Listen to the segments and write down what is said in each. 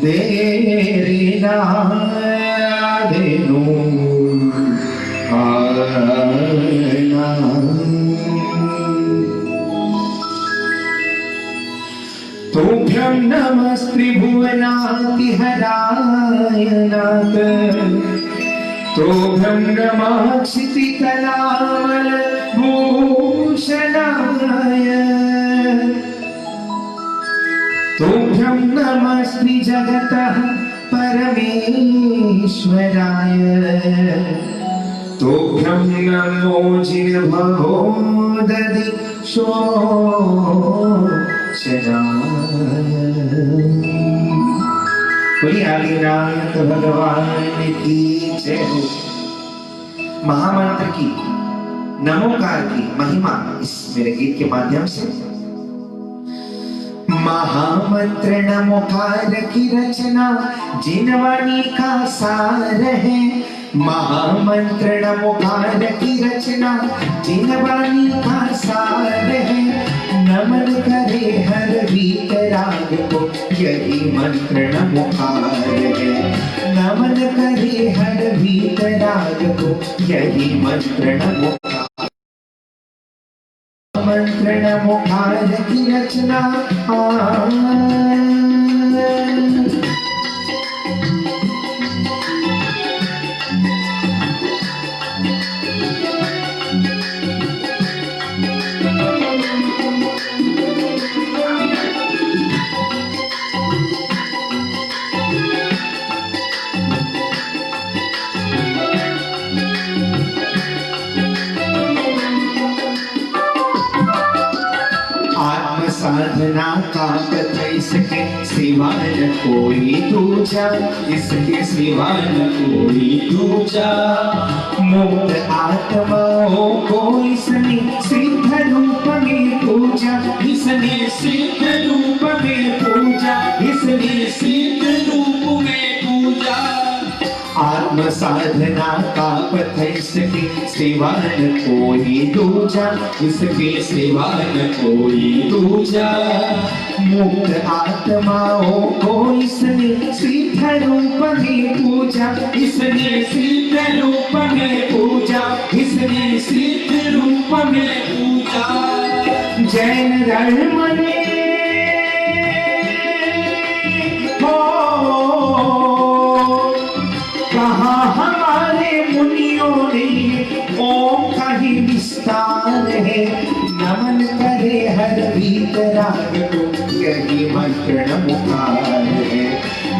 तेरे नादेनु आना। तुभ्यं नमस्त्रिभुवनातिहराय नाथ, तुभ्यं नमः क्षितितलामलभूषणाय, तुभ्यं नमः श्रीजगतः परमेश्वराय, तुभ्यं नमो जिह्वभोदधिशोषणाय। बोलिए आदिनाथ भगवान की जय हो। महामंत्र की, नमोकार की महिमा इस मेरे गीत के माध्यम से। महामंत्र नमोकार की रचना जिनवाणी का सार है। महामंत्र नमोकार की रचना जिनवाणी का सार है। नमन करे हर वीतराग को यही मंत्र नमोकार है। नमन करे हर वीतराग को यही मंत्र नमोकार। मंत्र नमोकार की रचना साधना का पथ इसके सिवा न कोई दूजा, इसके सिवा न कोई दूजा। मुक्त आत्माओं को इसने सिद्ध रूप में पूजा, इसने सिद्ध रूप में पूजा, इसने सिद्ध रूप में पूजा। आत्म साधना का पथ इसके सिवा न कोई दूजा, इसके सिवा न कोई दूजा। मुक्त आत्माओं को इसने सिद्ध रूप में पूजा, इसने सिद्ध रूप में पूजा, इसने सिद्ध रूप में पूजा। जैन धर्म ने कहा हमारे मुनियों ने ओम का ही विस्तार है। नमन करे हर वीतराग को यही मंत्र नमोकार है।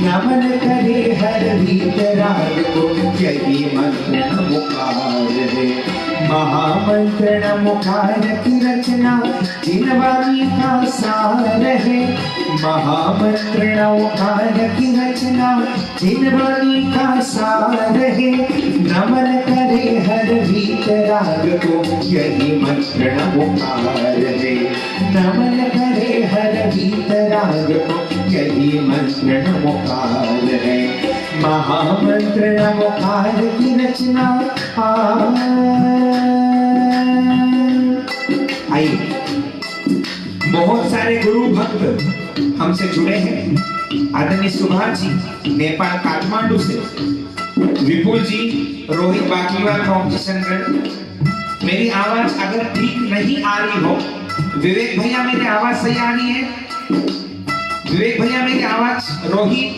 नमन करे हर वीतराग को यही मंत्र नमोकार है। महामंत्र नमोकार की रचना जिनवाणी का सार है। महामंत्र नमोकार की रचना जिनवाणी का सार है। नमन करे हर वीतराग को यही मंत्र नमोकार है। नमन करे हर वीतराग को यही मंत्र नमोकार है। महामंत्र नमोकार की रचना आइए। बहुत सारे गुरु भक्त हमसे जुड़े हैं। आदरणीय सुभाष जी नेपाल काठमांडू से, विपुल जी रोहित बाकीवाल कॉम्पिटिशन। मेरी आवाज अगर ठीक नहीं आ रही हो, विवेक भैया मेरी आवाज सही आ रही है? विवेक भैया मेरी आवाज, रोहित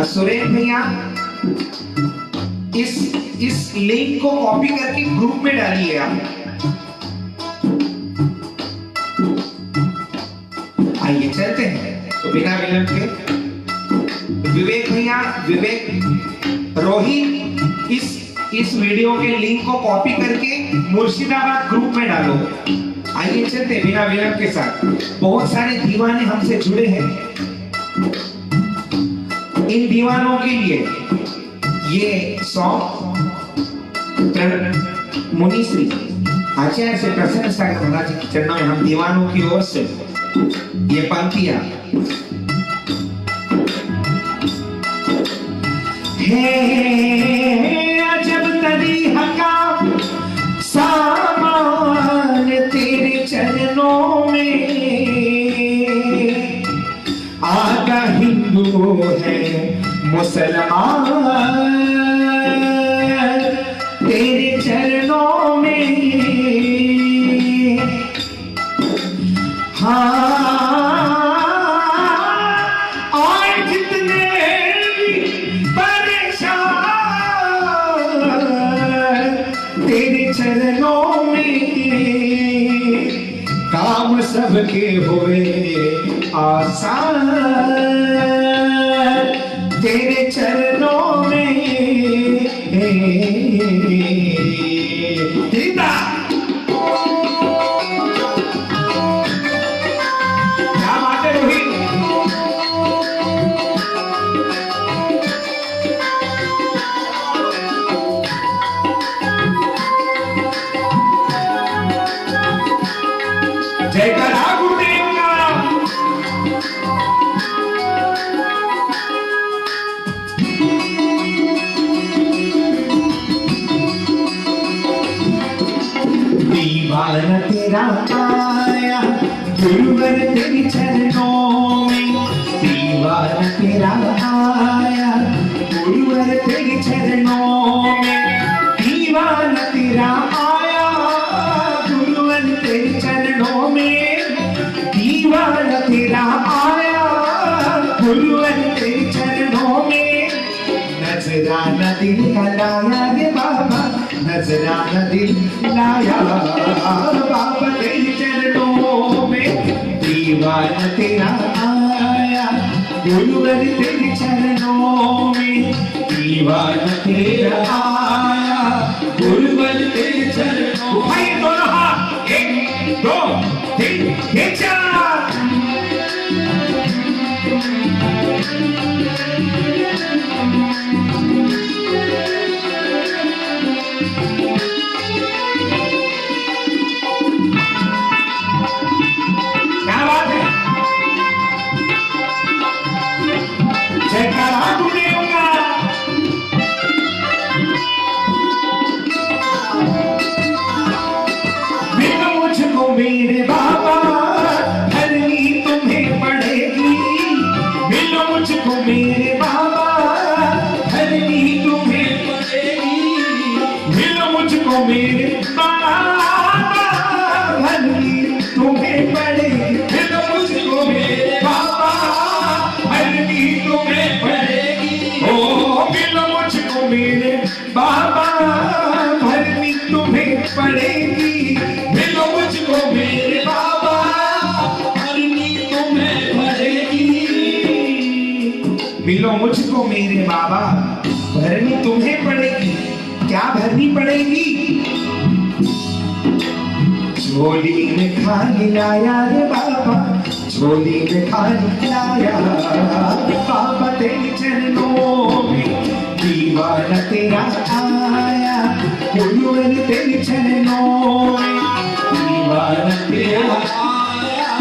सुरेश भैया इस लिंक को कॉपी करके ग्रुप में डालिए आप। आइए चलते हैं तो बिना विलंब के। विवेक भैया, विवेक, रोहित इस वीडियो के लिंक को कॉपी करके मुर्शिदाबाद ग्रुप में डालो। आइए चलते बिना विलंब के साथ। बहुत सारे दीवाने हमसे जुड़े हैं। इन दीवानों के लिए ये सॉन्ग मुनि श्री आचार्य से प्रसन्न सागर महाराज जी के चरणों में हम दीवानों की ओर से ये पंक्तियां। हे अजब मुसलमान तेरे चरणों में, हाँ और जितने परेशान तेरे चरणों में, काम सबके हुए आसान तेरे चरणों में। क्या बात है रोहित? जयकारा गुरुदेव का। दीवाना तेरा आया गुरुवर तेरे चरणों में, दीवाना तेरा आया गुरुवर तेरे चरणों में, दीवाना तेरा आया गुरुवर तेरे चरणों में, दीवाना तेरा आया गुरुवर तेरे चरणों में। नजराना दिल का लाया रे बाबा, नजराना दिल लाया बाबा तेरे चरणों में, दीवाना तेरा आया गुरुवर तेरे चरणों में, दीवाना तेरा आया गुरुवर तेरे चरणों में। भाई दोनों हाथ, 1 2 3 4। क्या बात है? जयकारा गुरुदेव का। मिलो मुझको मेरे बाबा, धरनी तुम्हें पड़ेगी, मिलो मुझको मेरे बाबा, धरनी तुम्हें पड़ेगी, मिलो मुझको मेरे बाबा, धरनी तुम्हें पड़ेगी, मिलो मुझको मेरे बाबा, धरनी तुम्हें पड़ेगी, ओ मिलो मुझको मेरे बाबा, धरनी तुम्हें पड़ेगी, मिलो मुझको मेरे बाबा, धरनी तुम्हें पड़ेगी, मिलो मुझको मेरे बाबा, भरनी तुम्हें पड़ेगी। क्या भरनी पड़ेगी? झोली में खाली लाया रे बाबा, झोली में खाली लाया बाबा तेरे चरणों में, दीवाना तेरा आया गुरुवर तेरे चरणों में, दीवाना तेरा आया।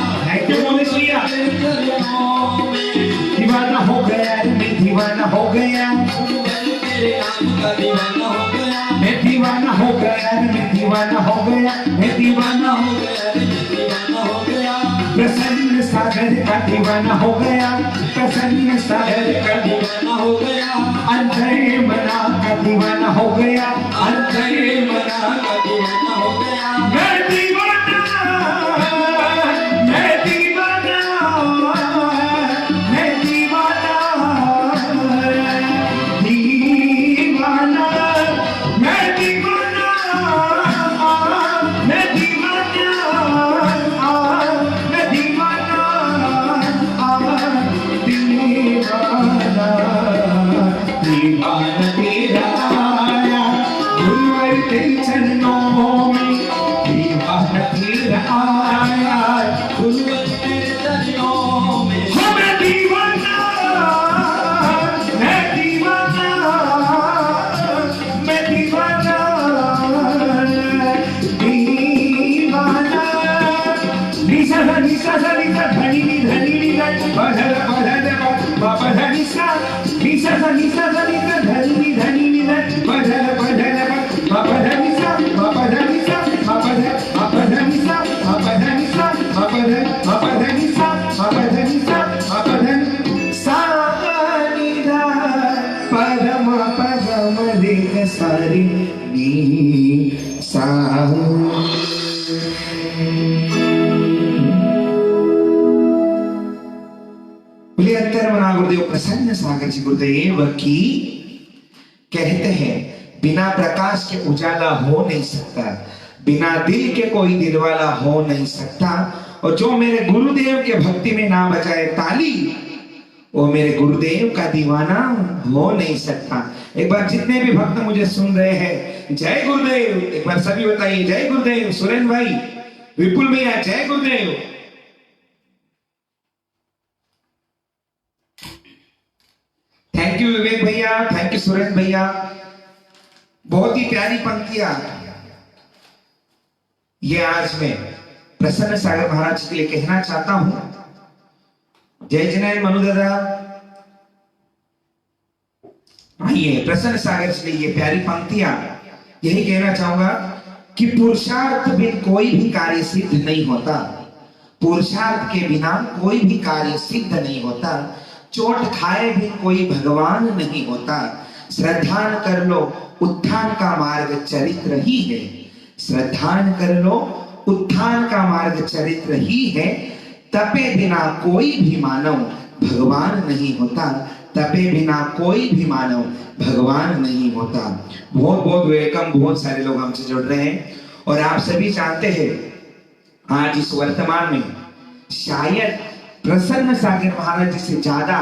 क्यों बोले सुनिया? दीवाना हो गया मैं, दीवाना हो गया तेरे नाम का, दीवाना हो गया मैं, दीवाना हो गया मैं, दीवाना हो गया मैं, दीवाना हो गया मैं, दीवाना हो गया। प्रसन्न सागर का दीवाना हो गया, प्रसन्न सागर का दीवाना हो गया, अंतर मना का दीवाना हो गया, अंतर मना का दीवाना हो गया। मैं दीवाना, मैं दीवाना, मैं दीवाना, दीवाना, मैं दीवाना, मैं दीवाना, मैं दीवाना, दीवाना, दीवाना तेरा आया गुरुवर तेरे चरणों में, दीवाना तेरा आया गुरुवर तेरे चरणों में। हो मैं दीवाना, मैं दीवाना, मैं दीवाना, दीवाना। निशा सा निशा सा निशा धनी नी धनी नी धनी बधर बधर बाबा धनी सा निशा सा निशा सा निशा धनी परम परम रे सारी नी सा। बोले अंतर मना गुरुदेव प्रसन्न सागर जी गुरुदेव की कहते हैं बिना प्रकाश के उजाला हो नहीं सकता, बिना दिल के कोई दिल वाला हो नहीं सकता, और जो मेरे गुरुदेव के भक्ति में ना बजाए ताली वो मेरे गुरुदेव का दीवाना हो नहीं सकता। एक बार जितने भी भक्त मुझे सुन रहे हैं जय गुरुदेव, एक बार सभी बताइए जय गुरुदेव। सुरेन भाई, विपुल भैया जय गुरुदेव। थैंक यू विवेक भैया, थैंक यू सुरेन भैया। बहुत ही प्यारी पंक्तियां ये आज मैं प्रसन्न सागर महाराज के लिए कहना चाहता हूं। जय जनायन मनु दादा, आइए प्रसन्न सागर के लिए ये प्यारी पंक्तियां यही कहना चाहूंगा कि पुरुषार्थ बिन कोई भी कार्य सिद्ध नहीं होता, पुरुषार्थ के बिना कोई भी कार्य सिद्ध नहीं होता, चोट खाए भी कोई भगवान नहीं होता, श्रद्धान कर लो उत्थान का मार्ग चरित्र ही है, श्रद्धान कर लो उत्थान का मार्ग चरित्र ही है, तपे बिना कोई भी मानव भगवान नहीं होता, तपे बिना कोई भी मानव भगवान नहीं होता। बहुत बहुत वेलकम, बहुत सारे लोग हमसे जुड़ रहे हैं और आप सभी जानते हैं आज इस वर्तमान में शायद प्रसन्न सागर महाराज जी से ज्यादा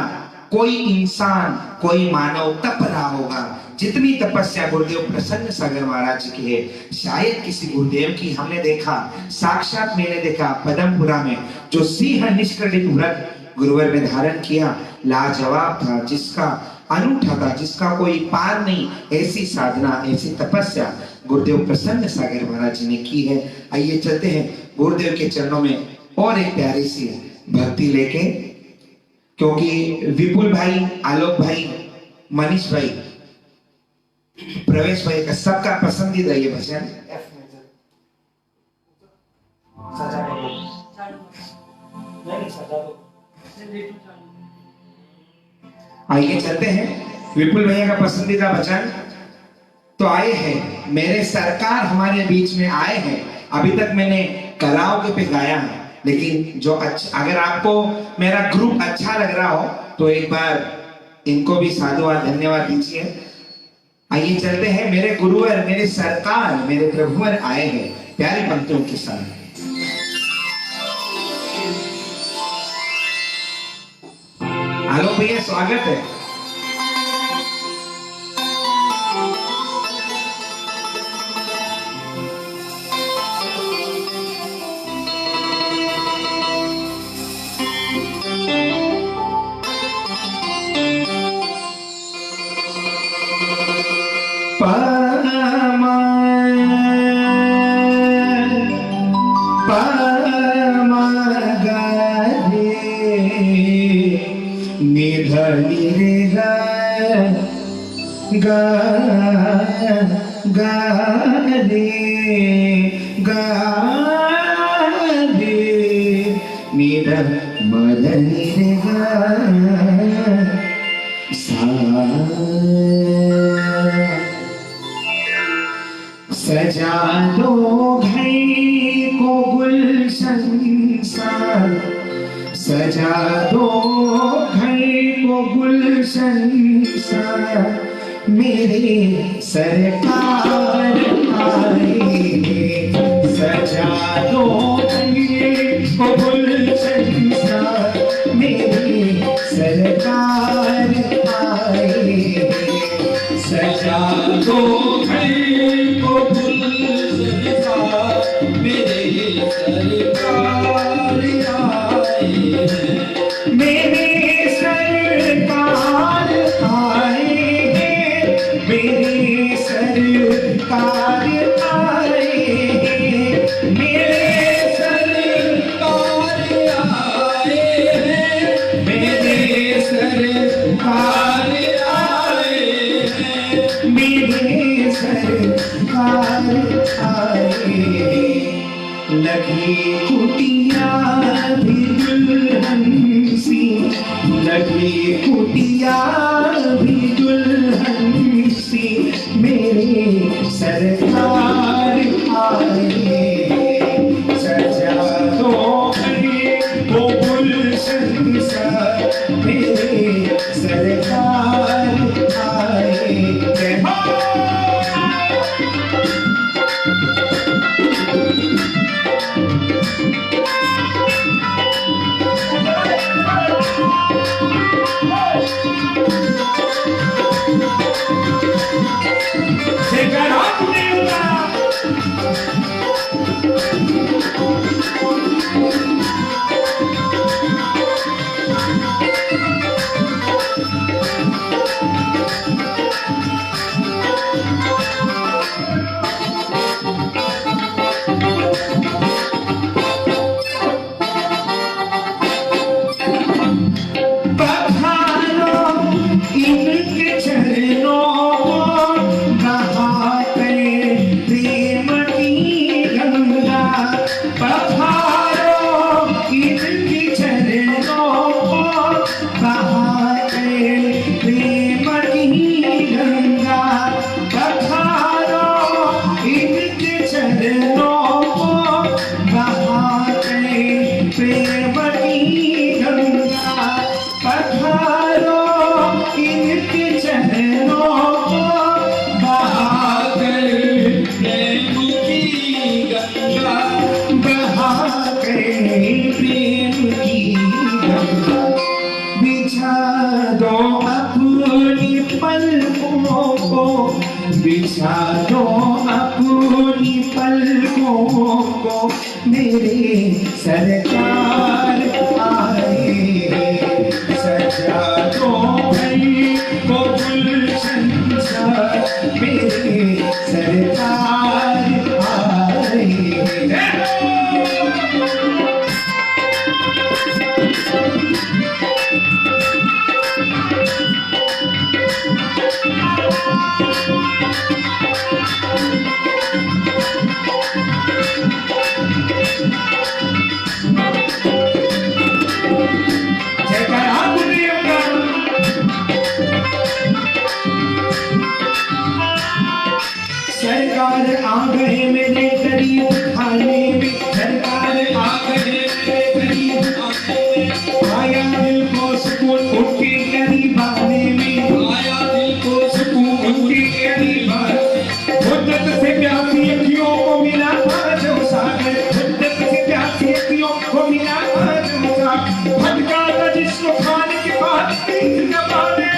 कोई इंसान कोई मानव तप रहा होगा जितनी तपस्या गुरुदेव प्रसन्न सागर महाराज जी की है। शायद किसी गुरुदेव की हमने देखा, साक्षात मैंने देखा पदमपुरा में जो सिंह निष्कर्षित व्रत गुरुवर में धारण किया, लाजवाब था, जिसका अनूठा था, जिसका कोई पार नहीं, ऐसी साधना ऐसी तपस्या गुरुदेव प्रसन्न सागर महाराज जी ने की है। आइए चलते हैं गुरुदेव के चरणों में और एक प्यारी सी भक्ति लेके, क्योंकि विपुल भाई, आलोक भाई, मनीष भाई, प्रवेश भाई का सबका पसंदीदा ये भजन आइए चलते हैं विपुल भैया का पसंदीदा भजन। तो आए हैं मेरे सरकार हमारे बीच में आए हैं। अभी तक मैंने कराओके पे गाया है, लेकिन जो अच्छा, अगर आपको मेरा ग्रुप अच्छा लग रहा हो तो एक बार इनको भी साधुवाद धन्यवाद दीजिए। आइए चलते हैं मेरे गुरुवर, मेरे सरकार, मेरे प्रभुवर आए हैं प्यारी पंक्तियों के साथ। आलोक भैया स्वागत है। सजा दो घर को गुलशन सा, सजा दो घर को गुलशन सा, मेरे सरकार आए, सजा दो घर को गुलशन सा, मेरे सरकार आए, सजा दो घर को गुलशन सा, मेरे सरकार आए, मेरे सरकार आए, मेरे सरकार आए, मेरे सरकार आए, मेरे सरकार आए, मेरे सरकार आए। लगी कुटिया भी दुल्हन सी, लगी कुटिया भी दुल्हन सी, मेरे सरकार आए, सजा दो वो गुलशन सा, मेरे सरकार आए। जय हो। बिछा दो अपनी पलकों को, मेरे सरकार आए, सजा दो भाई को गुलशन सा, मेरे सरकार आए। सरकार आ गए मेरे करीब खाने में, सरकार आ गए मेरे करीब खाने में, आया दिल को सुकून उनके करीब आने में, आया दिल को सुकून उनके करीब आने में। मुद्दत से प्यासी अखियों को मिला आज सागर, मुद्दत से प्यासी अखियों को मिला आज सागर, भटका था जिसको खाने के बाद तीन जमाने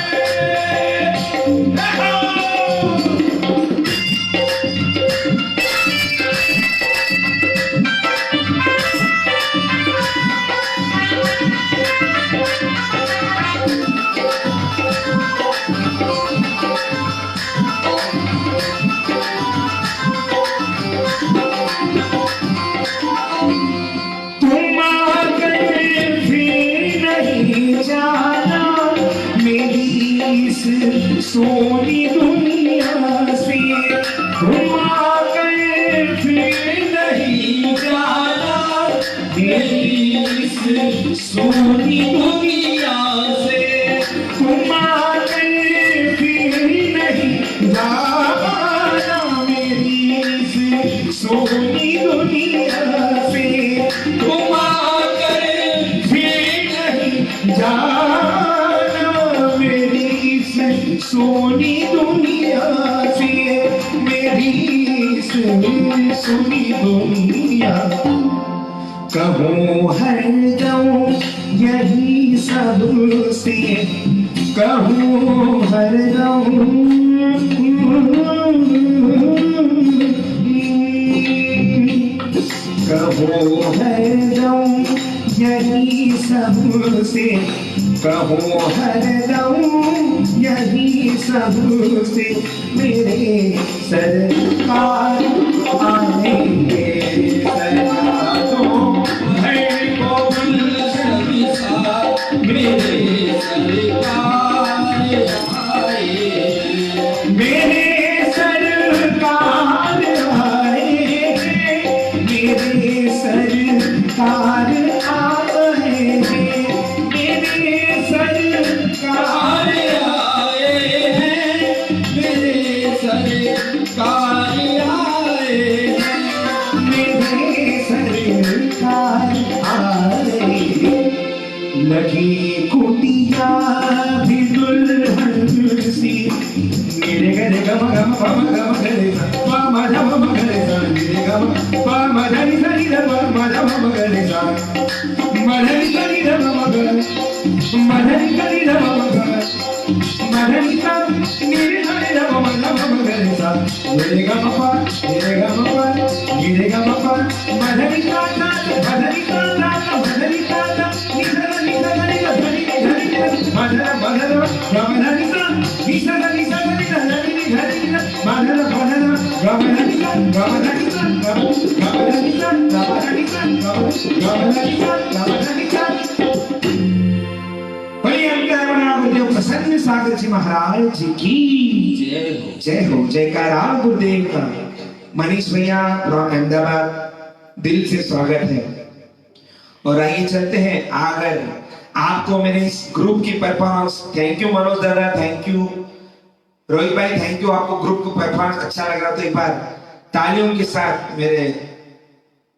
सोनी दुनिया से, तुम आ गए फिर नहीं जाना मेरी इस सोनी दुनिया से, तुम आ गए फिर नहीं जाना मेरी इस सोनी दुनिया से, तुम आ गए फिर नहीं जाना सोनी दुनिया से, मेरी सोनी दुनिया। कहूँ हरदम यही सबसे, कहूँ हरदम कहूँ हरदम यही सबसे, कहूँ हरदम यही सबसे, मेरे सरकार आएंगे, सरकारों है को गुलशन सा, मेरे सरकार आए, मेरे सरकार आए, मेरे लगी कुटिया भी दुल्हन सी मेरे गरे गम गम पम गम गरे सा पम गम गरे सा मेरे गम पम धनि धनि गम गम गरे सा मधनि धनि गम गरे मधनि धनि गम गरे मधनि सा मेरे धनि गम गरे सा मेरे गम पा मेरे गम पा मेरे गम पा मधनि सा मधनि सा मधनि सा निधनि निधनि धनि धनि मधन मधन गमधनि सा निधनि निधनि धनि धनि मधन मधन गमधनि सा गमधनि सा गमधनि सा गमधनि सा गमधनि सा गमधनि सा। बोलिए अंतरमना गुरुदेव प्रसन्न सागर जी महाराज जी की जय हो। जय हो। जयकारा गुरुदेव का। मनीष भैया फ्रॉम अहमदाबाद दिल से स्वागत है। और आइए चलते हैं। अगर आपको मेरे इस ग्रुप की परफॉर्मेंस, थैंक यू मनोज दादा, थैंक यू रोहित भाई, थैंक यू, आपको ग्रुप को परफॉर्मेंस अच्छा लग रहा तो एक बार तालियों के साथ मेरे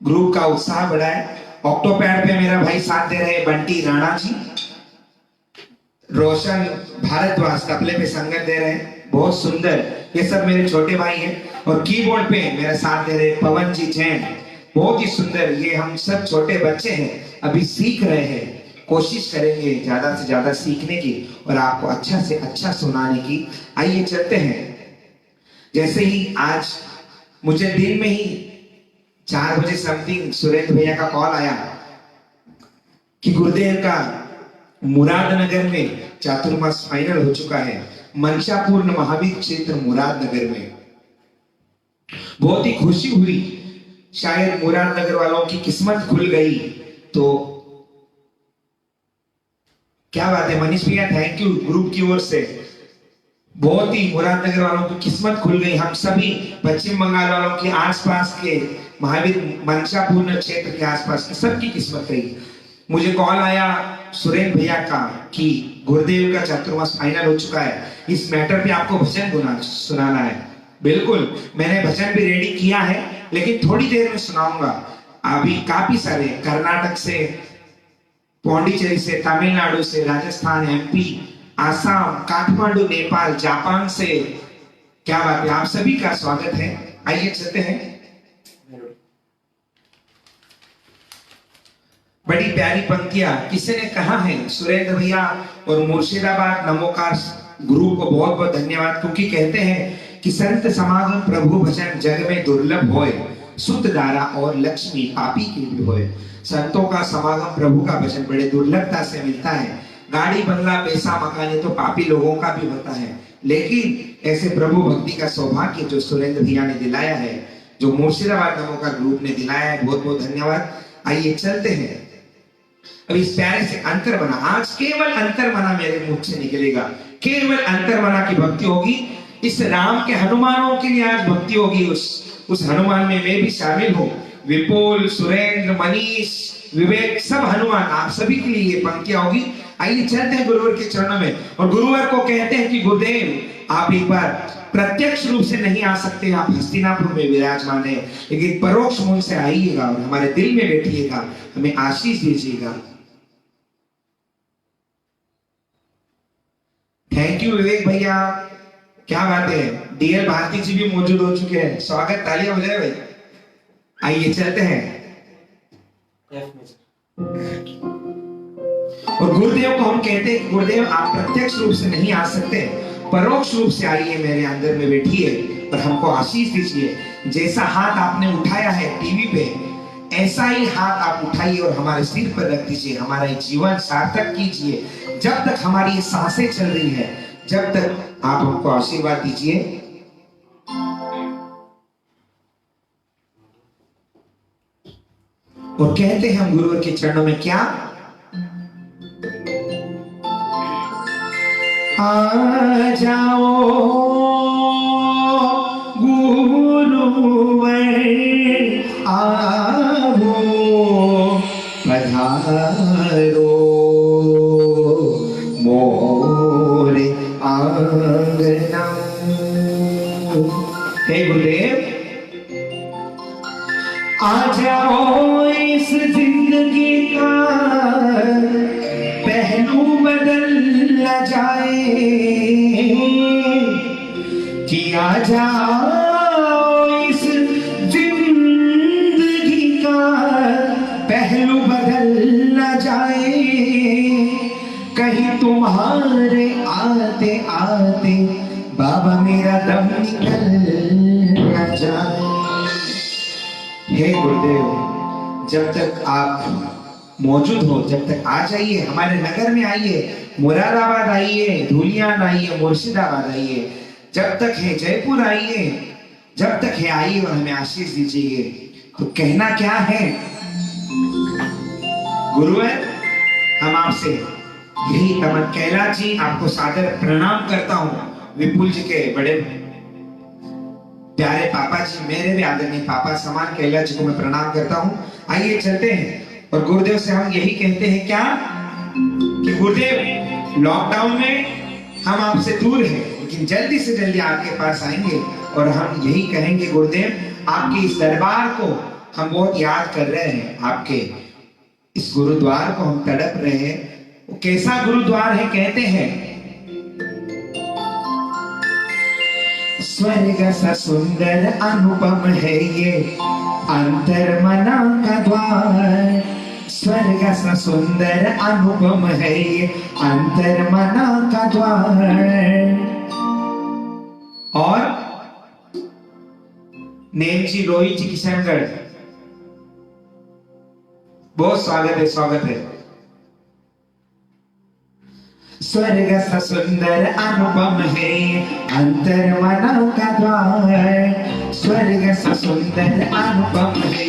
ग्रुप का उत्साह बढ़ाए। ऑक्टोपैड पे मेरा भाई साथ दे रहे बंटी राणा जी, रोशन भारद्वाज तबले पे संगत दे रहे हैं, बहुत सुंदर, ये सब मेरे छोटे भाई हैं। और कीबोर्ड पे मेरा साथ दे रहे पवन जी जैन, बहुत ही सुंदर। ये हम सब छोटे बच्चे हैं, अभी सीख रहे हैं, कोशिश करेंगे ज्यादा से ज्यादा सीखने की और आपको अच्छा से अच्छा सुनाने की। आइए चलते हैं। जैसे ही आज मुझे दिन में ही 4 बजे समथिंग सुरेंद्र भैया का कॉल आया कि गुरुदेव का मुरादनगर में चातुर्मास फाइनल हो चुका है, मनशापूर्ण महावीर क्षेत्र मुरादनगर में। बहुत ही खुशी हुई, शायद मुरादनगर वालों की किस्मत खुल गई। तो क्या बात है मनीष भैया, थैंक यू ग्रुप की ओर से। बहुत ही मुरादनगर वालों की किस्मत खुल गई। हम सभी पश्चिम बंगाल वालों के आसपास के महावीर मनशापूर्ण क्षेत्र के आसपास की सबकी किस्मत गई। मुझे कॉल आया सुरेंद्र भैया का कि गुरुदेव का चातुर्मास फाइनल हो चुका है, इस मैटर पे आपको भजन सुनाना है। बिल्कुल, मैंने भजन भी रेडी किया है, लेकिन थोड़ी देर में सुनाऊंगा। अभी काफी सारे कर्नाटक से, पौंडीचेरी से, तमिलनाडु से, राजस्थान, एमपी, आसाम, काठमांडू, नेपाल, जापान से, क्या बात है, आप सभी का स्वागत है। आइए चलते हैं। बड़ी प्यारी पंक्तियां किसी ने कहा है, सुरेंद्र भैया और मुर्शिदाबाद नमोकार ग्रुप को बहुत बहुत धन्यवाद, क्योंकि कहते हैं कि संत समागम प्रभु भजन जग में दुर्लभ होए, सुत दारा और लक्ष्मी पापी के भी होए। संतों का समागम प्रभु का भजन बड़े दुर्लभता से मिलता है। गाड़ी बंगला पैसा मकान ये तो पापी लोगों का भी होता है, लेकिन ऐसे प्रभु भक्ति का सौभाग्य जो सुरेंद्र भैया ने दिलाया है, जो मुर्शिदाबाद नमोकार ग्रुप ने दिलाया है, बहुत बहुत धन्यवाद। आइए चलते हैं। अब इस प्यारे से अंतर्मना, आज केवल अंतर्मना मेरे मुख से निकलेगा, केवल अंतर्मना की भक्ति होगी। इस राम के हनुमानों के लिए आज भक्ति होगी। उस हनुमान में मैं भी शामिल हूँ। विपुल, सुरेंद्र, मनीष, विवेक, सब हनुमान, आप सभी के लिए ये पंक्तियां होगी। आइए चलते हैं गुरुवर के चरणों में। और गुरुवर को कहते हैं कि गुरुदेव आप एक बार प्रत्यक्ष रूप से नहीं आ सकते, आप हस्तिनापुर में विराजमान है, लेकिन परोक्ष मुंह से आइएगा और हमारे दिल में बैठिएगा, हमें आशीष दीजिएगा। थैंक यू विवेक भैया, क्या बात है। डीएल भारती जी भी मौजूद हो चुके हैं, स्वागत, तालियां बजाए भाई। आइए चलते हैं। और गुरुदेव को हम कहते हैं, गुरुदेव आप प्रत्यक्ष रूप से नहीं आ सकते, परोक्ष रूप से आइए, मेरे अंदर में बैठिए और हमको आशीष दीजिए। जैसा हाथ आपने उठाया है टीवी पे, ऐसा ही हाथ आप उठाइए और हमारे सिर पर रख दीजिए, हमारा जीवन सार्थक कीजिए। जब तक हमारी सांसें चल रही है, जब तक आप हमको आशीर्वाद दीजिए। और कहते हैं हम गुरुवर के चरणों में क्या, आ जाओ गुरुवर आओ पधारो मोरे आंगना। हे गुरुदेव आ जाओ इस जिंदगी का कि आ जाओ इस जिंदगी का पहलू बदल न जाए, कहीं तुम्हारे आते आते बाबा मेरा दम निकल न जाए। हे गुरुदेव, जब तक आप मौजूद हो, जब तक आ जाइए, हमारे नगर में आइए, मुरादाबाद आइए, धूलियान आइए, मुर्शिदाबाद आइए, जब तक है जयपुर आइए, जब तक है आइए और हमें आशीष दीजिए। तो कहना क्या है गुरुवर, हम आपसे यही तमन। कैलाश जी आपको सादर प्रणाम करता हूँ, विपुल जी के बड़े प्यारे पापा जी, मेरे भी आदरणीय पापा समान कैलाश जी को मैं प्रणाम करता हूँ। आइए चलते हैं और गुरुदेव से हम यही कहते हैं क्या कि गुरुदेव, लॉकडाउन में हम आपसे दूर हैं, लेकिन जल्दी से जल्दी आपके पास आएंगे और हम यही कहेंगे गुरुदेव, आपके इस दरबार को हम बहुत याद कर रहे हैं, आपके इस गुरुद्वार को हम तड़प रहे हैं। वो कैसा गुरुद्वार है, कहते हैं स्वर्ग सा सुंदर अनुपम है ये अंतर मना का द्वार, स्वर्ग सा सुंदर अनुपम है ये अंतर मना का द्वार। और नेम जी, रोहित जी, किशनगढ़, बहुत स्वागत है, स्वागत है। स्वर्ग सा सुंदर अनुपम है अंतर मना का द्वार, स्वर्ग सा सुंदर अनुपम है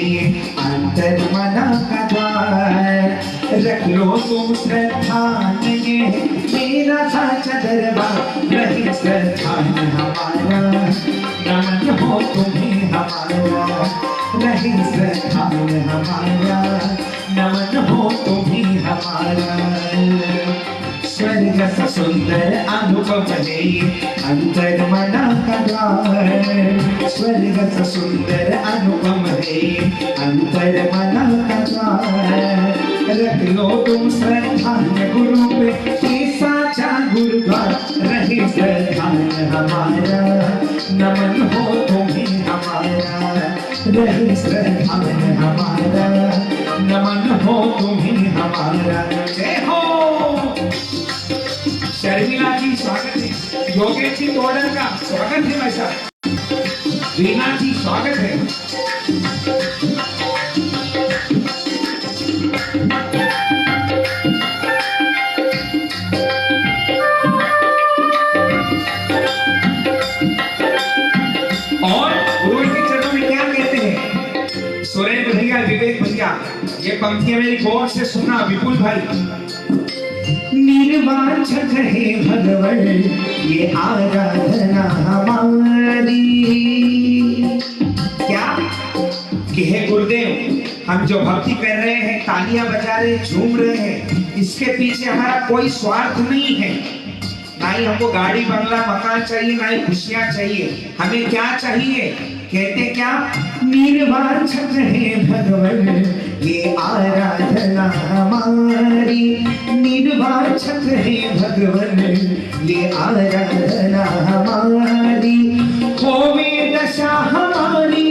अंतर मना का द्वार। रख लो तुम श्रद्धा में मेरा साचा दरबार, रहे श्रद्धा में हमारा, नमन हो तुम्हें हमारा, रहे श्रद्धा में हमारा, नमन हो तुम्हें हमारा। स्वर्ग सा सुंदर अनुपम है अंतर मना का द्वार, स्वर्ग सा सुंदर अनुपम है अंतर मना का द्वार। रख लो तुम श्रद्धा गुरु पे साचा गुरुद्वार, रहे श्रद्धा हमारा, नमन हो तुम्हें हमारा, रहे श्रद्धा हमारा, नमन हो तुम्हें हमारा। जय हो। शर्मिला जी स्वागत है, योगेश जी तोड़र का स्वागत है, वैसा रीना जी स्वागत है। और गुरु के चरणों में क्या कहते हैं सुरेंद्र भैया, विवेक भैया, ये पंक्तियां मेरी गौर से सुनना विपुल भाई। निर्वांछक है भगवन ये आराधना हमारी, क्या कि हे गुरुदेव, हम जो भक्ति कर रहे हैं, तालियां बजा रहे, झूम रहे हैं, इसके पीछे हमारा कोई स्वार्थ नहीं है। ना ही हमको गाड़ी बंगला मकान चाहिए, ना ही खुशियां चाहिए। हमें क्या चाहिए, कहते क्या, निर्वांछक है भगवन ये आराधना हमारी, निर्वांछक है भगवन ये आराधना हमारी। होवे दशा हमारी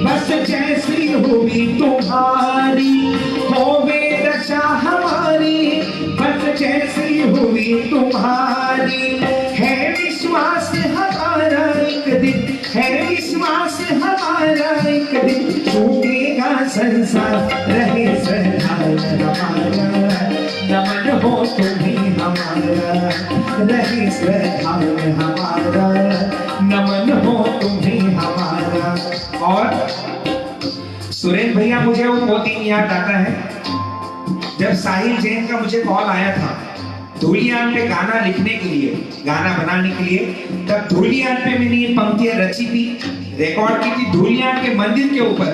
बस जैसी होगी तुम्हारी, होवे दशा हमारी बस जैसी होगी तुम्हारी। है विश्वास हमारा एक दिन, है विश्वास हमारा एक दिन, छूटेगा संसार, रहे श्रद्धा हमारा, नमन हो तुम्हें हमारा, रहे श्रद्धा हमारा, नमन हो तुम्हें हमारा। और सुरेंद्र भैया, मुझे वो दिन याद आता है जब साहिल जैन का मुझे कॉल आया था धूलियान पे गाना लिखने के लिए, गाना बनाने के लिए। तब धूलियान पे मैंने ये पंक्तियां रची थी, रिकॉर्ड की थी धूलियान के मंदिर के ऊपर।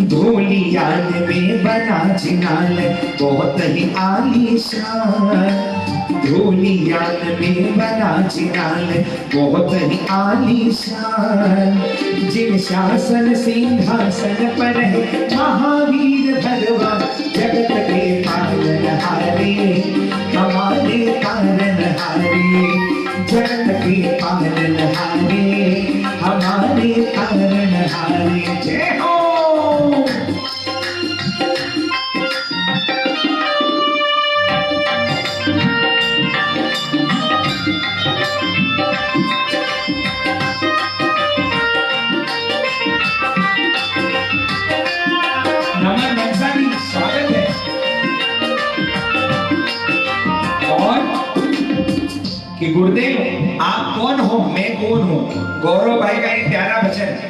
धूलियान में बना चिनाल बहुत ही आलीशान, धूलियान में बना चिनाल बहुत ही आलीशान। जिन शासन सिंहासन पर है महावीर भगवान, जगत के पालनहारे हमारे तारनहारे, जगत के पालनहारे हमारे तारणहारे जय हो। नमन नक्साली स्वागत है। और कि गुरुदेव आप कौन हो मैं कौन हूं, गौरव भाई का एक प्यारा वचन है।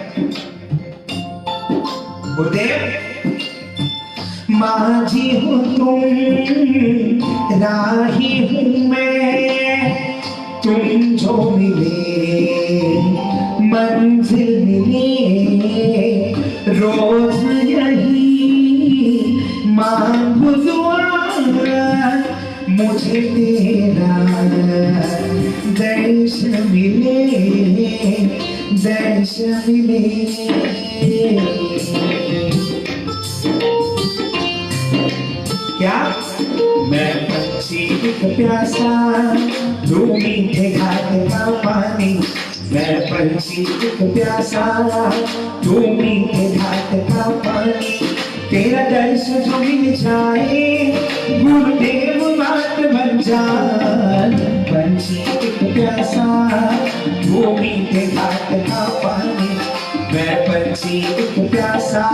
गुरुदेव माझी हूं तुम राही हूं मैं, तुम जो मिले मंजिल मिले रोज यही मांगू दुआ, मुझे तेरा दर्शन मिले दर्शन मिले। क्या मैं पक्षी एक प्यासा दो मीठे घाट का पानी, मैं पंछी एक प्यासा दो मीठे घाट का पानी, तेरा दर्शन जो मिल जाए गुरुदेव बात बन जाए। पंछी एक प्यासा दो मीठे घाट का पानी, मैं पंछी एक प्यासा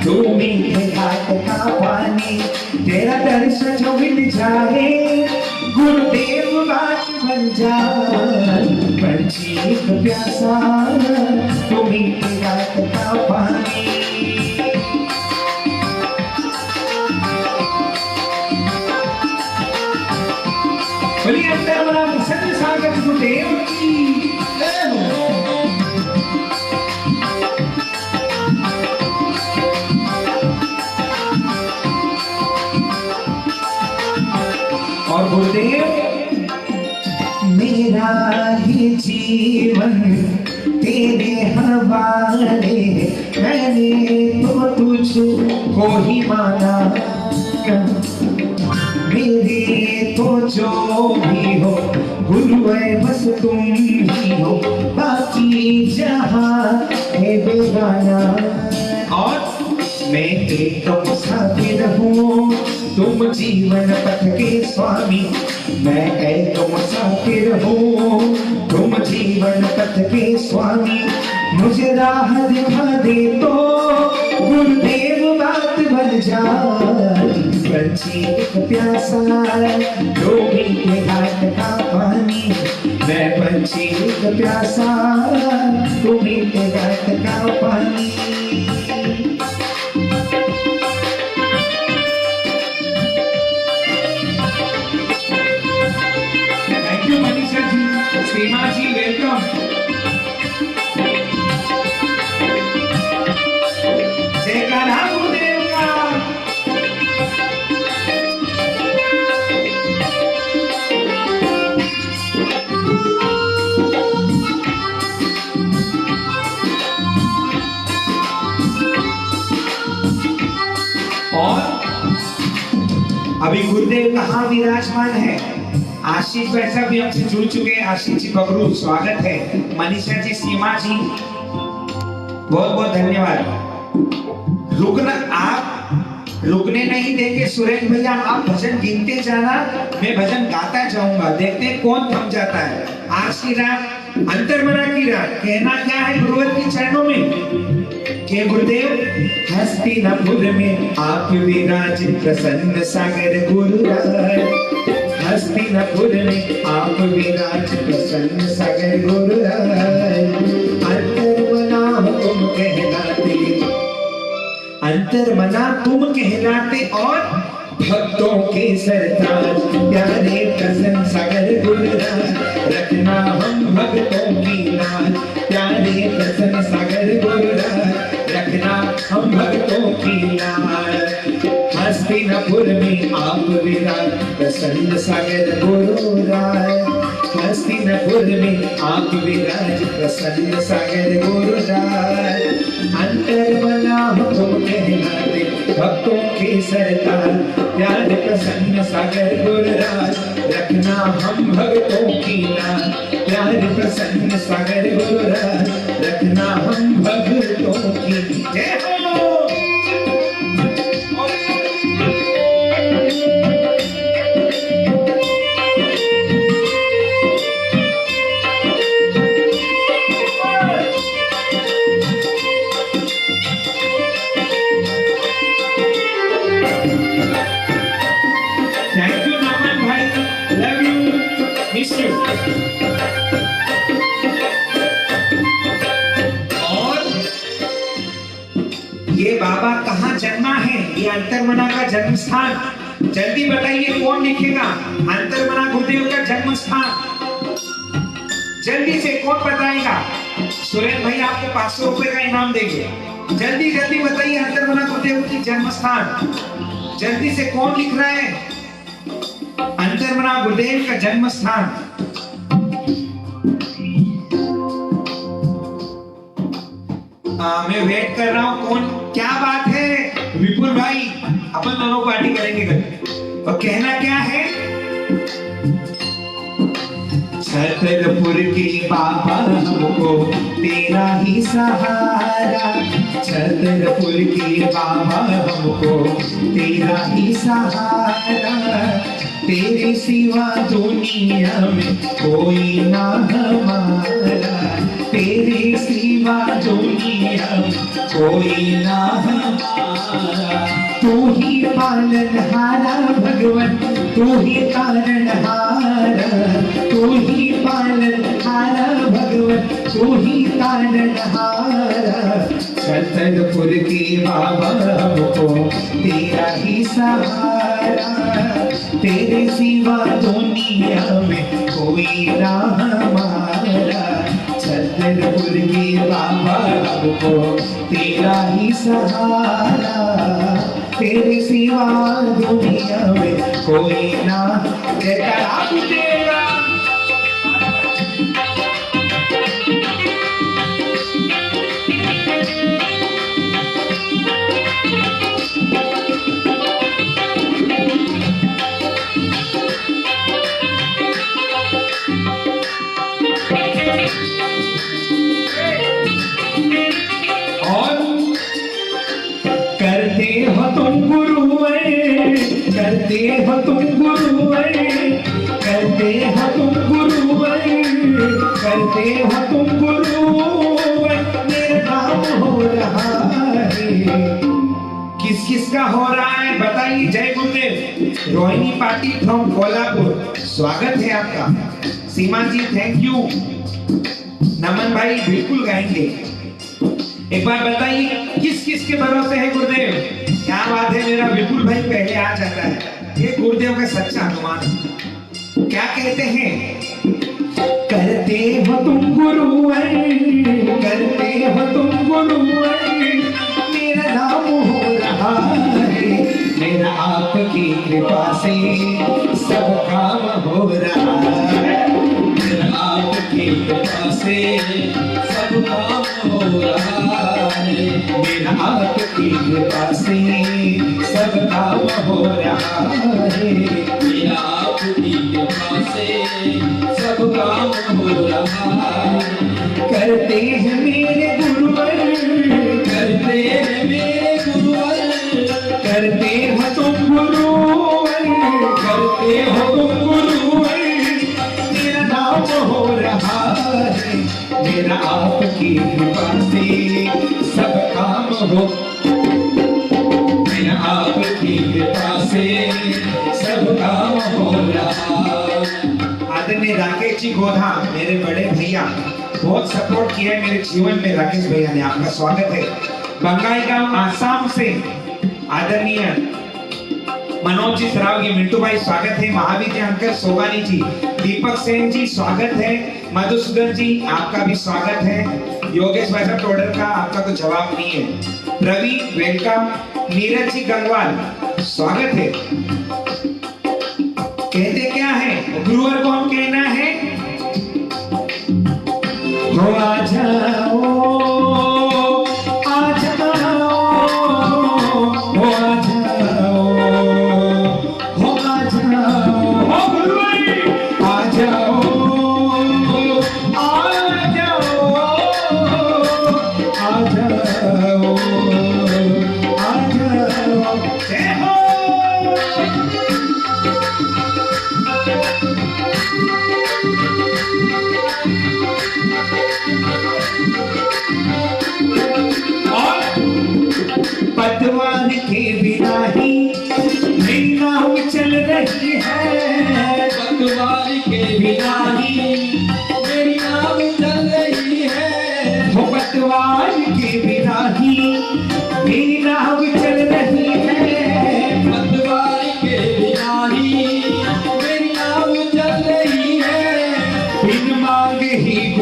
दो मीठे घाट का पानी, तेरा दर्शन जो मिल जाए गुरुदेव बात बन जाए। पंछी एक प्यासा दो मीठे घाट का पानी। बोलिए अंतर बना प्रसन्न सागर गुरुदेव की। और गुरुदेव मेरा ही जीवन तेरे हवाले, मैंने तो तुझको ही माना, मेरे तो जो भी हो गुरु है बस तुम ही हो, बाकी जहां है बेगाना। और मैं एक मुसाफिर हूँ तुम जीवन पथ के स्वामी, मैं एक मुसाफिर हूँ तुम जीवन पथ के स्वामी, मुझे राह दिखा दे तो गुरुदेव बात बन जाए। पंछी एक प्यासा दो मीठे घाट का पानी, मैं पंछी एक प्यासा दो मीठे घाट का पानी। Thank you Manisha ji, Seema ji welcome. जयकारा गुरुदेव का। और अभी गुरुदेव कहाँ विराजमान है? आशीष भाई साहब भी हमसे जुड़ चुके हैं। आशीष जी बबरू स्वागत है। मनीषा जी, सीमा जी बहुत बहुत धन्यवाद। रुकना, आप रुकने नहीं देंगे सुरेश भैया, आप भजन गिनते जाना, मैं भजन गाता जाऊंगा, देखते हैं कौन थम जाता है। आज की रात अंतर्मना की रात, कहना क्या है गुरुवर के चरणों में के गुरुदेव हस्तिनापुर में आप विराज प्रसन्न सागर गुरुराज, हस्तिनापुर में आप विराज प्रसन्न सागर गुरुराज। अंतर्मना तुम कहलाते, अंतर्मना तुम कहलाते और भक्तों के सरताज, प्यारे प्रसन्न सागर गुरुराज, रखना हम भक्तों की लाज, प्यारे प्रसन्न सागर गुरुराज, रखना हम भक्तों की लाज। हस्तिनापुर में आप विराज प्रसन्न सागर गुरुराज, हस्तिनापुर में आप विराज प्रसन्न सागर गुरुराज। अंतर्मना तुम कहलाते भक्तों के सरकार, प्यार प्रसन्न सागर गुरुराज, रखना हम भक्तों की लाज। प्यार प्रसन्न सागर गुरुराज, रखना हम भक्तों की। जय हो। थैंक यू नमन भाई, लव यू, मिस यू। और ये बाबा कहाँ जन्मा है? ये अंतर्मना का जन्म स्थान। जल्दी बताइए कौन लिखेगा अंतर्मना गुरुदेव का जन्म स्थान? जल्दी से कौन बताएगा? सुरेश भाई आपको 500 रुपए का इनाम देंगे। जल्दी जल्दी बताइए अंतर्मना गुरुदेव की जन्म स्थान। जल्दी से कौन लिख रहा है अंतर्मना गुरुदेव का जन्म स्थान? मैं वेट कर रहा हूं। कौन? क्या बात है विपुल भाई, अपन दोनों पार्टी करेंगे कल। और कहना क्या है? छतरपुर के बाबा हमको तेरा ही सहारा, छतरपुर के बाबा हमको तेरा ही सहारा, तेरे सिवा दुनिया में कोई ना हमारा, तेरे सिवा दुनिया में कोई ना हमारा। तू ही पालनहारा भगवन, तू ही तारणहारा, तू ही पालनहारा भगवन, तू ही तारणहारा। छतरपुर के बाबा हमको तेरा ही सहारा, तेरे सिवा दुनिया में कोई ना हमारा। छतरपुर के बाबा हमको तेरा ही सहारा, तेरे सिवा दुनिया में कोई ना। जयकारा देगा। करते हो तुम गुरुवर, करते हो तुम गुरुवर, करते हो तुम गुरुवर, करते हो तुम गुरुवर, मेरा काम हो रहा है। किस किस का हो रहा है बताइए? जय गुरुदेव। रोहिणी पाटिल फ्रॉम कोल्हापुर, स्वागत है आपका। सीमा जी थैंक यू। नमन भाई बिल्कुल गाएंगे। एक बार बताइए किस किस के भरोसे है गुरुदेव? क्या बात है, मेरा विपुल भाई पहले आ जाता है। ये गुरुदेव का सच्चा अनुमान। क्या कहते हैं? करते हो तुम गुरुवर, करते हो तुम गुरुवर, मेरा नाम हो रहा है, मेरा आपकी कृपा से सब काम हो रहा है, मेरा आपकी कृपा से सब काम हो रहा है, मेरा आपकी कृपा से सब काम हो रहा है, मेरा आपकी कृपा से सब काम हो रहा है। करते हैं मेरे गुरुवर, करते हैं मेरे गुरुवर, करते हो तुम गुरुवर, करते हो तुम गुरुवर, मेरा नाम हो रहा है, मेरा आपकी कृपा से सब काम हो, मेरा आपकी कृपा से सब काम हो रहा। आदरणीय राकेश जी गोधा, मेरे बड़े भैया, बहुत सपोर्ट किया है मेरे जीवन में। राकेश भैया ने आपका स्वागत है। बंगाईगांव आसाम से आदरणीय मनोज जी सरावगी, मिंटू भाई स्वागत है। महावीर जी अंकल सोगानी जी, दीपक सेन जी स्वागत है। मधुसूदन जी आपका भी स्वागत है। योगेश भाई साहब टोडर का आपका तो जवाब नहीं है। रवि वेलकम। नीरज जी गंगवाल स्वागत है। कहते क्या है गुरुवर को हम कहना है, हो आ जाओ, आ जाओ, हो आ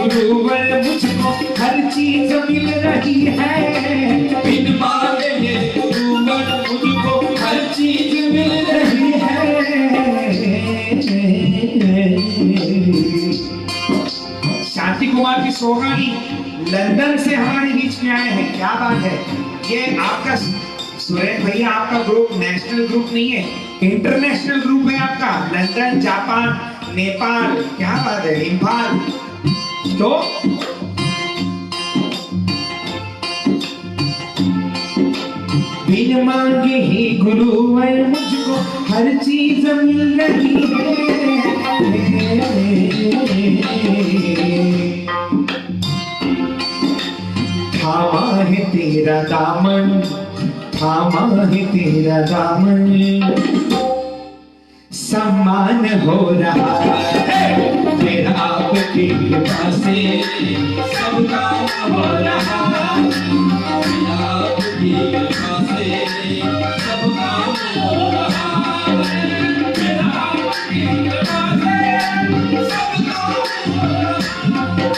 गुरुवर मुझको हर चीज मिल रही है। बिन मांगे ये गुरुवर मुझको हर चीज मिल रही शांति कुमार की सोहानी लंदन से हमारे बीच में आए हैं। क्या बात है। ये आपका सुरेश भैया, आपका ग्रुप नेशनल ग्रुप नहीं है, इंटरनेशनल ग्रुप है आपका। लंदन, जापान, नेपाल, क्या बात है, इम्फाल। तो बिन मांगे ही गुरुवर मुझको हर चीज मिल रही है। थामा है तेरा दामन, थामा है तेरा दामन, सम्मान हो रहा है मेरा आपकी कृपा से सब काम हो रहा है। मेरा आपकी कृपा से सब काम हो रहा है। मेरा आपकी कृपा से सब काम हो रहा है।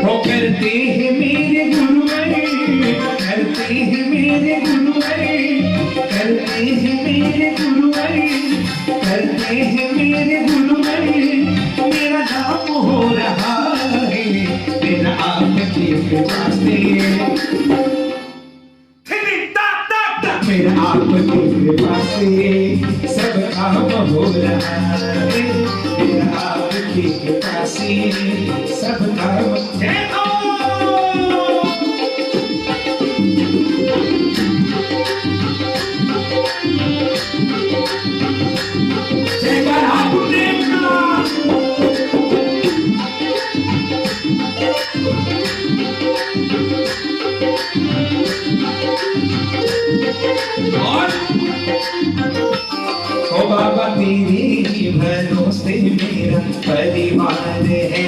वो करते हैं मेरे गुरुवर, करते हैं मेरे गुरुवर, करते हैं मेरे गुरुवर, करते हैं मेरे गुरुवर, मेरा नाम हो रहा है मेरा आपकी कृपा से। मेरा आपकी कृपा से सब काम हो रहा है। मेरा आपकी कृपा से सब काम। जय हो। ओ बाबा तेरे ही भरोसे मेरा परिवार है।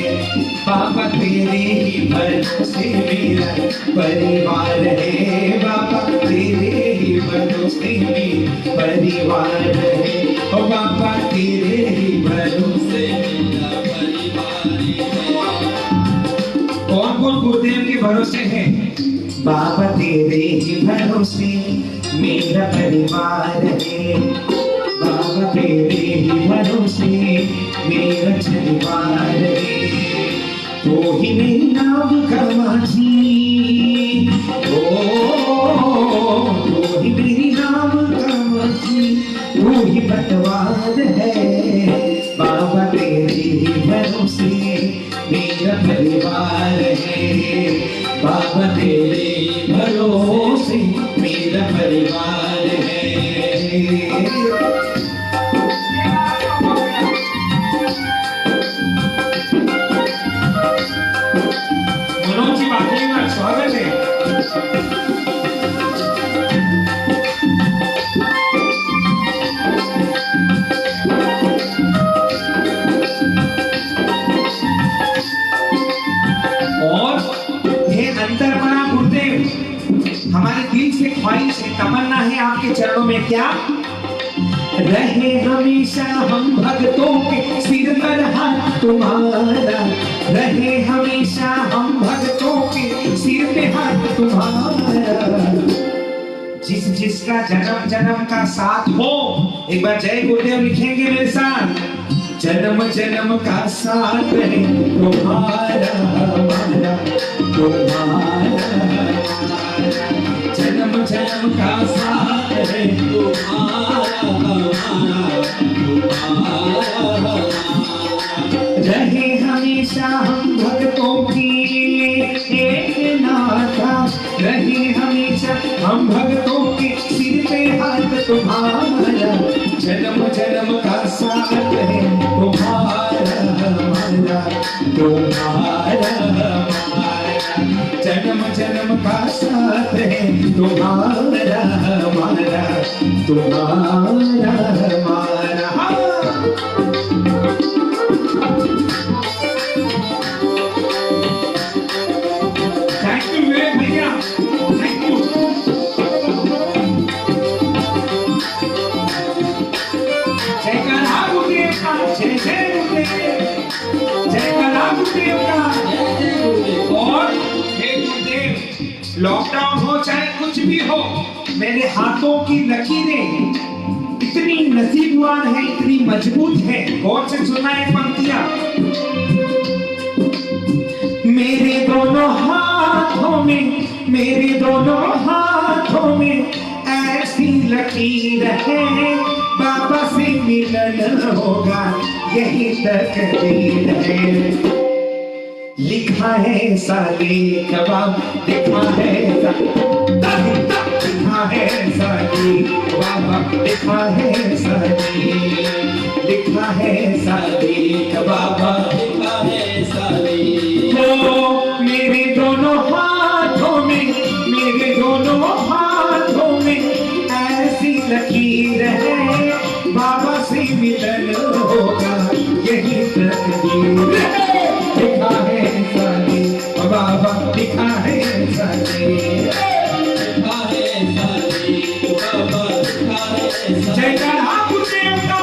बाबा तेरे ही भरोसे मेरा परिवार है। बाबा तेरे ही भरोसे मेरा परिवार है। ओ बाबा तेरे ही भरोसे मेरा परिवार है। कौन कौन गुरुदेव के भरोसे है। बाबा तेरे ही भरोसे मेरा परिवार है। बाबा तेरे ही भरोसे मेरा परिवार है। तो ही मेरी नाव का माझी, तो ही मेरी नाव का माझी, तू ही पतवार है। बाबा तेरे ही भरोसे मेरा परिवार है। बाबा तेरे भरोसे मेरा परिवार है। मनोज जी बाकी में स्वागत है। अंतर्मना गुरुदेव, हमारे दिल से ख्वाहिश है, तमन्ना है आपके चरणों में क्या रहे हमेशा हम भक्तों के सिर पर हाथ तुम्हारा। रहे हमेशा हम भक्तों के सिर पे हाथ तुम्हारा। जिस जिसका जन्म जन्म का साथ हो, एक बार जय गुरुदेव लिखेंगे मेरे साथ। जन्म जन्म का साथ है तुम्हारा हमारा, तुम्हारा जन्म जन्म का साथ है तुम्हारा हमारा, तुम्हारा रहे हमेशा हम भक्तों की एक नाता। रहे हमेशा हम भक्तों के सिर पे हाथ तुम्हारा। जन्म जन्म का साथ है तुम्हारा हमारा, तुम्हारा हमारा जन्म जन्म का साथ है तुम्हारा हमारा, तुम्हारा हमारा। थैंक यू भैया, थैंक यू। जय कला गुरुदेव का, जय जय गुरुदेव, जय कला गुरुदेव का। लॉकडाउन हो चाहे कुछ भी हो, मेरे हाथों की लकीरें इतनी नसीबवान है, इतनी मजबूत है। गौर से सुनना है पंक्तियां। मेरे दोनों हाथों में, मेरे दोनों हाथों में ऐसी लकीर है, बाबा से मिलन होगा यही तकदीर है। लिखा है सादी कबाब, लिखा है लिखा है सादी बाबा, लिखा है सादी, लिखा है सादी बाबा, लिखा है सादी। हो मेरे दोनों हाथों में, मेरे दोनों हाथों में ऐसी लकीर है, बाबा से मिलन होगा यही तकदीर है। लिखा है सादी बाबा, लिखा है सादी, लिखा है सादी बाबा, लिखा है सादी। जयकारा गुरुदेव का।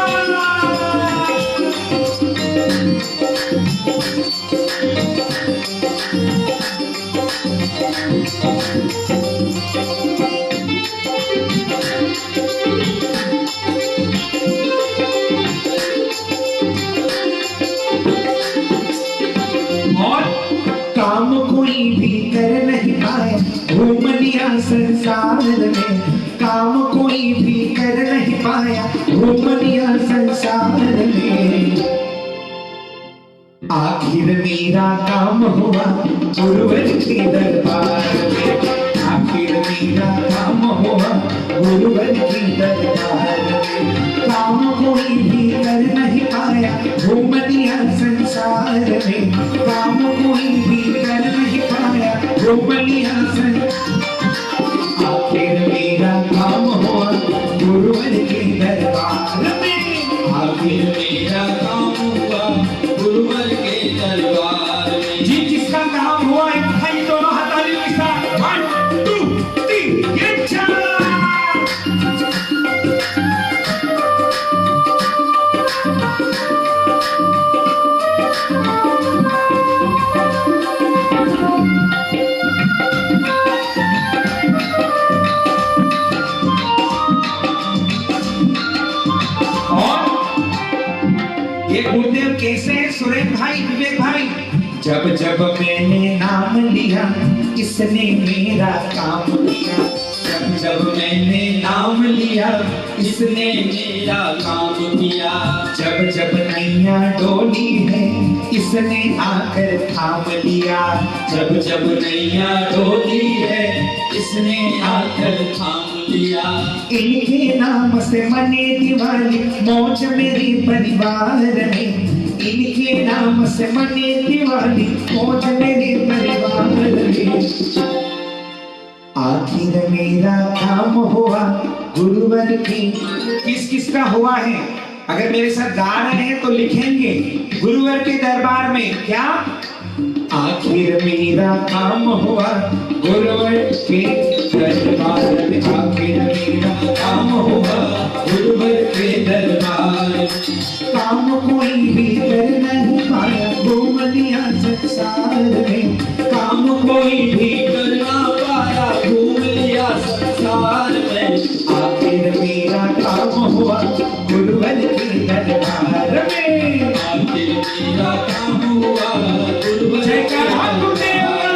और काम कोई भी कर नहीं पाया, घूम लिया संसार में। काम कोई भी कर नहीं पाया, घूम लिया संसार में। आखिर मेरा काम हुआ गुरुवर के दरबार में। आखिर मेरा काम हुआ गुरुवर के दरबार में। काम कोई भी कर नहीं पाया, घूम लिया संसार में। काम कोई भी कर नहीं पाया, घूम लिया आखिर मेरा काम हुआ गुरुवर के दरबार में। आखिर मेरा काम हुआ गुरुवर के दरबार में। जी जिसका काम हुआ है भाई दोनों हथेलियों के साथ 1 2 3 ये चला। ये गुरुदेव कैसे हैं सुरेश भाई, विवेक भाई? जब जब मैंने नाम लिया, इसने मेरा काम किया। जब जब मैंने नाम लिया, इसने मेरा काम किया। जब जब नैया डोली है, इसने आकर थाम लिया। जब जब नैया डोली है, इसने आकर थाम लिया। इनके नाम से मने दिवाली, मौज मेरे परिवार में। इनके नाम से मने दिवाली, मौज मेरे परिवार में। आखिर मेरा काम हुआ गुरुवर की। किस किस का हुआ है? अगर मेरे साथ गा रहे हैं तो लिखेंगे गुरुवर के दरबार में। क्या? आखिर मेरा काम हुआ गुरुवर के दरबार में। आखिर मेरा काम हुआ गुरुवर के दरबार में। काम कोई भी कर नहीं पाया, घूम लिया संसार में। काम कोई भी कर ना पाया, घूम लिया संसार में। आखिर मेरा काम हुआ गुरुवर के दरबार में। आखिर मेरा काम हुआ गुरुवर के जयकारा गुरुदेव का।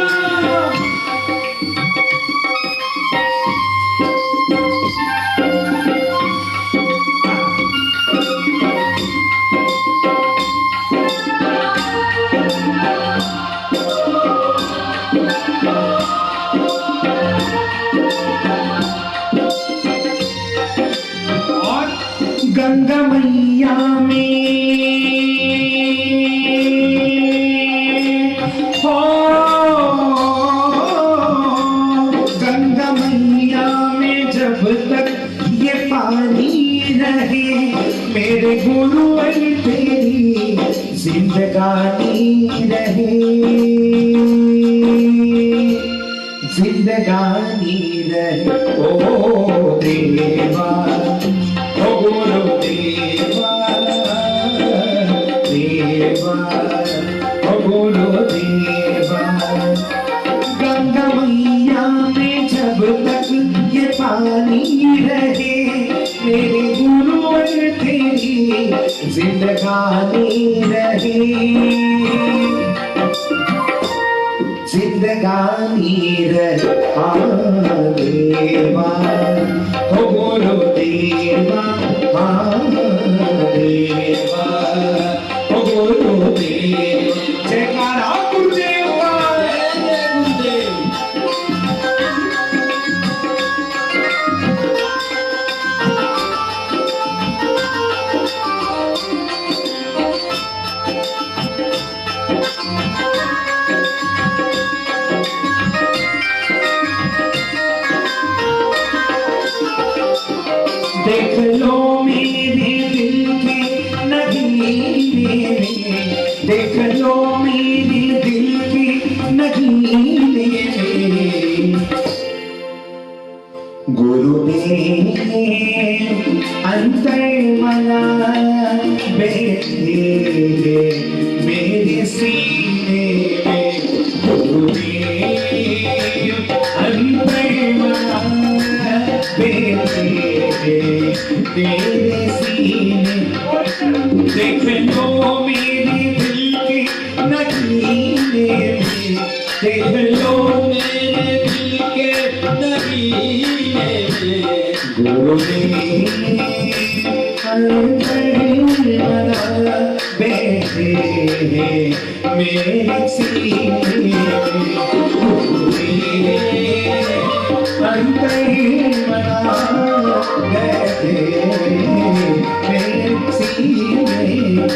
और गंगा मैया में हो, गंगा मैया में जब तक ये पानी रहे, मेरे गुरुवर तेरी जिंदगानी रहे। जिंदगानी रहे ओ देवा, ओ गुरुदेवा, देवा ओ गुरुदेवा। गंगा मैया जिंदगानी रहा देवा हो गुरुदेवा देवा हो गुरुदेव जयकारा गुरुदेव का जय गुरुदेव। देख लो मेरे दिल के नगीने में, देख लो मेरे दिल के नगीने में गुरुदेव अंतर मना बैठे मेरे सीने में गुरुदेव अंतर मना बैठे तेरे सीने देख लो मेरे दिल के नगीने में, देख लो मेरे दिल के नगीने में गुरुदेव अंतर बैठे मेरे सीने में गुरुदेव अंतर बैठे मेरे सीने में।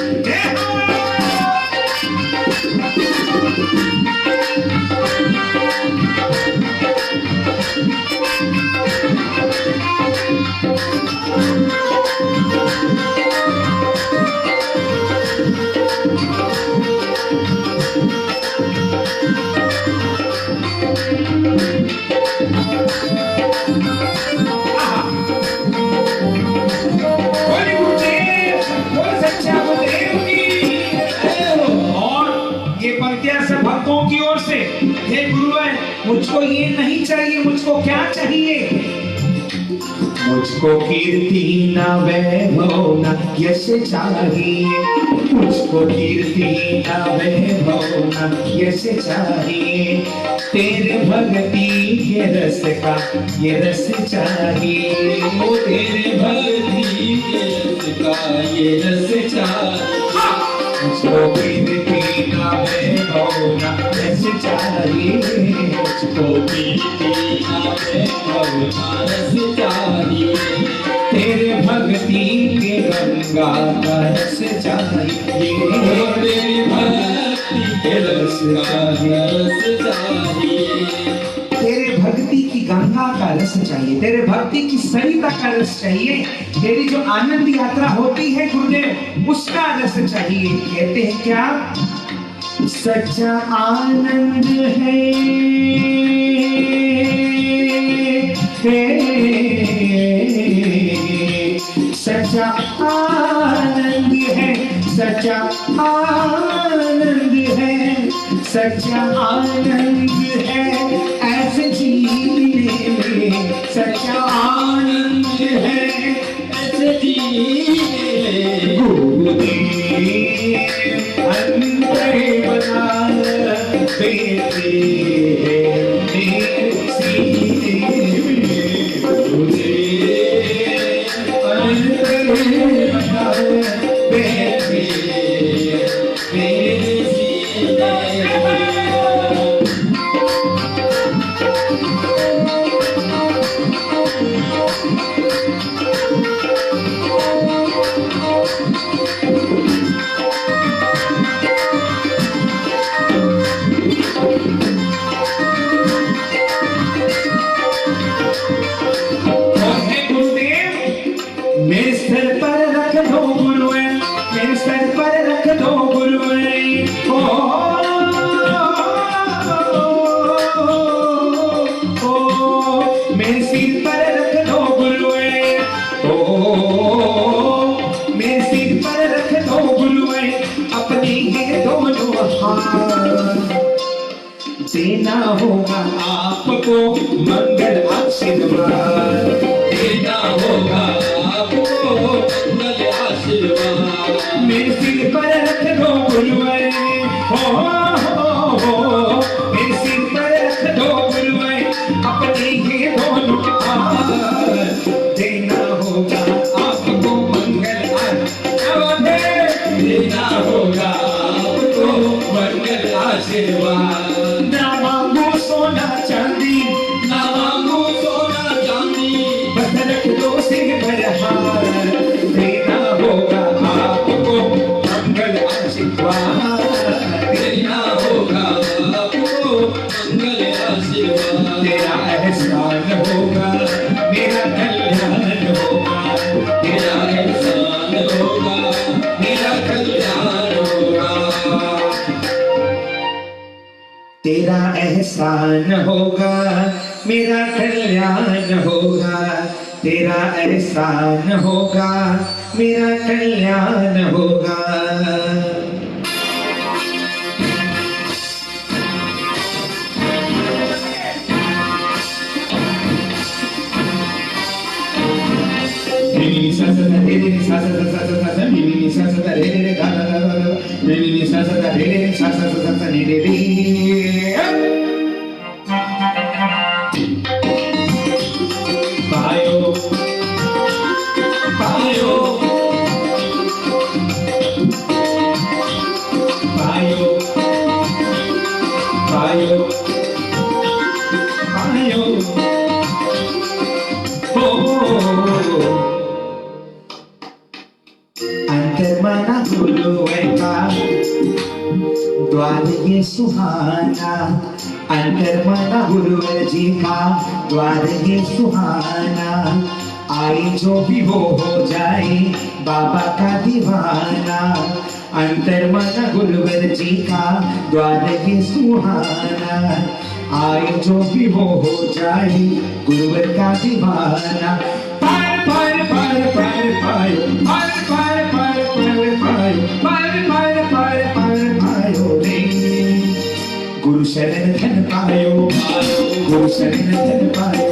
बोले गुरुदेव, बोले सच्चा गुरुदेव की। और ये पंक्तियां सब भक्तों की ओर से। हे गुरुवर, मुझको ये नहीं चाहिए, मुझको क्या चाहिए? मुझको कीर्ति न वैभव न यश चाहिए, मुझको कीर्ति न वैभव न यश चाहिए, तेरे भक्ति के रस का ये रस चाहिए, ओ तेरे भक्ति के रस का ये रस चाहिए। मुझको कीर्ति न वैभव न यश चाहिए, मुझको कीर्ति ना वैभव ना रस चाहिए, तेरे भक्ति के गंगा का रस चाहिए, ओ तेरी भक्ति के रस का रस चाहिए। तेरे भक्ति की गंगा का रस चाहिए, तेरे भक्ति की सरिता का रस चाहिए, तेरी जो आनंद यात्रा होती है गुरुदेव उसका रस चाहिए। कहते हैं क्या? सच्चा आनंद है सच्चा आनंद है, सच्चा आनंद है, सच्चा आनंद है ऐसे जीने में, सच्चा आनंद है ऐसे जीने में गुरुदेव अंतर बना बैठे मेरे सीने में, गुरुदेव अंतर बना बैठे मेरे सीने में। मेरे सर पर रख दो गुरुए, मेरे सर पर रख दो गुरुए, ओ मेरे सिर पर रख दो गुरुए, ओ मेरे सिर पर रख दो गुरुए, अपने ये दोनों हाथ देना होगा आपको मंगल आशीर्वाद, देना होगा आपको मंगल आशीर्वाद। मेरे सिर पर रख दो गुरुए, हो मेरे सिर सोना चांदी, ना मांगू सोना चांदी, बस रख दो सिर पर हाथ, देना होगा आपको मंगल आशीर्वाद, देना होगा आपको मंगल आशीर्वाद। तेरा एहसान होगा मेरा कल्याण होगा, तेरा एहसान होगा मेरा कल्याण होगा। तेरा एहसान होगा मेरा कल्याण होगा, तेरा एहसान होगा मेरा कल्याण होगा। Mini sa sa da re re sa sa sa sa sa sa sa mini sa sa da re re ga ga ga ga mini sa sa da re re sa sa sa sa sa ni re re payo payo payo payo payo अंतर्मना गुरुवर का द्वार ये सुहाना, अंतर्मना गुरुवर जी का द्वार ये सुहाना, आए जो भी वो हो जाए बाबा का दीवाना, अंतर्मना गुरुवर जी का द्वार ये सुहाना, आए जो भी वो हो जाए गुरुवर का दीवाना। पर पर पर पर पायो पर पर पर पर पायो रे, गुरु शरण धन पायो, गुरु शरण धन पायो।